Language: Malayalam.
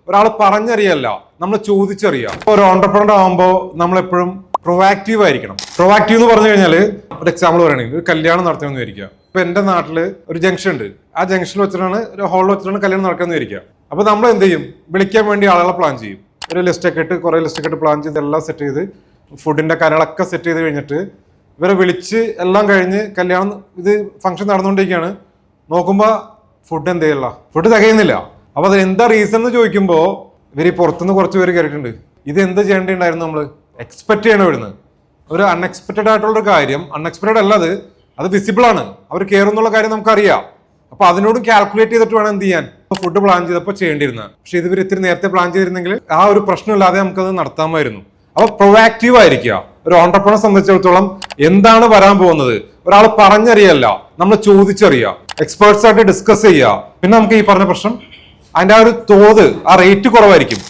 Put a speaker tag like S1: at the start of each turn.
S1: ഒരാൾ പറഞ്ഞറിയല്ല, നമ്മൾ ചോദിച്ചറിയാം. ഒരു ഓണ്ടർപ്രണർ ആകുമ്പോൾ നമ്മളെപ്പോഴും പ്രൊവാക്റ്റീവ് ആയിരിക്കണം. പ്രൊവാക്റ്റീവ് എന്ന് പറഞ്ഞു കഴിഞ്ഞാൽ ഒരു എക്സാമ്പിൾ പറയുകയാണെങ്കിൽ ഒരു കല്യാണം നടത്തണമെന്ന് വിചാരിക്കുക. ഇപ്പൊ എന്റെ നാട്ടില് ഒരു ജംഗ്ഷൻ ഉണ്ട്. ആ ജംഗ്ഷനിൽ വെച്ചിട്ടാണ്, ഒരു ഹാളിൽ വെച്ചിട്ടാണ് കല്യാണം നടക്കുന്നത് വിചാരിക്കുക. അപ്പൊ നമ്മൾ എന്ത് ചെയ്യും? വിളിക്കാൻ വേണ്ടി ആളുകളെ പ്ലാൻ ചെയ്യും. ഒരു ലിസ്റ്റൊക്കെ ഇട്ട്, കുറെ ലിസ്റ്റൊക്കെ ഇട്ട് പ്ലാൻ ചെയ്ത് എല്ലാം സെറ്റ് ചെയ്ത് ഫുഡിന്റെ കാര്യങ്ങളൊക്കെ സെറ്റ് ചെയ്ത് കഴിഞ്ഞിട്ട് ഇവരെ വിളിച്ച് എല്ലാം കഴിഞ്ഞ് കല്യാണം ഇത് ഫംഗ്ഷൻ നടന്നുകൊണ്ടിരിക്കുകയാണ്. നോക്കുമ്പോൾ ഫുഡ് എന്ത് ചെയ്യല്ല, ഫുഡ് തികയുന്നില്ല. അപ്പൊ അത് എന്താ റീസൺ എന്ന് ചോദിക്കുമ്പോൾ ഇവർ പുറത്തുനിന്ന് കുറച്ച് പേര് കയറിയിട്ടുണ്ട്. ഇത് എന്ത് ചെയ്യേണ്ടിണ്ടായിരുന്നു? നമ്മൾ എക്സ്പെക്ട് ചെയ്യണം ഇവിടുന്ന്. ഒരു അൺഎക്സ്പെക്റ്റഡ് ആയിട്ടുള്ള ഒരു കാര്യം, അൺഎക്സ്പെക്റ്റഡ് അല്ല, അത് വിസിബിൾ ആണ്. അവർ കയറുന്നുള്ള കാര്യം നമുക്കറിയാം. അപ്പൊ അതിനോട് കാൽക്കുലേറ്റ് ചെയ്തിട്ട് വേണം എന്ത് ചെയ്യാൻ. ഫുഡ് പ്ലാൻ ചെയ്തപ്പോൾ ചെയ്യേണ്ടിരുന്നത്. പക്ഷെ ഇത് ഇത്തിരി നേരത്തെ പ്ലാൻ ചെയ്തിരുന്നെങ്കിൽ ആ ഒരു പ്രശ്നമില്ലാതെ നമുക്കത് നടത്താമായിരുന്നു. അപ്പൊ പ്രൊവാക്റ്റീവ് ആയിരിക്കുക. ഒരു ഓണ്ടർപ്രണറെ സംബന്ധിച്ചിടത്തോളം എന്താണ് വരാൻ പോകുന്നത് ഒരാൾ പറഞ്ഞറിയല്ല, നമ്മൾ ചോദിച്ചറിയുക, എക്സ്പേർട്സ് ആയിട്ട് ഡിസ്കസ് ചെയ്യുക. പിന്നെ നമുക്ക് ഈ പറഞ്ഞ പ്രശ്നം അതിന്റെ ആ ഒരു തോത്, ആ റേറ്റ് കുറവായിരിക്കും.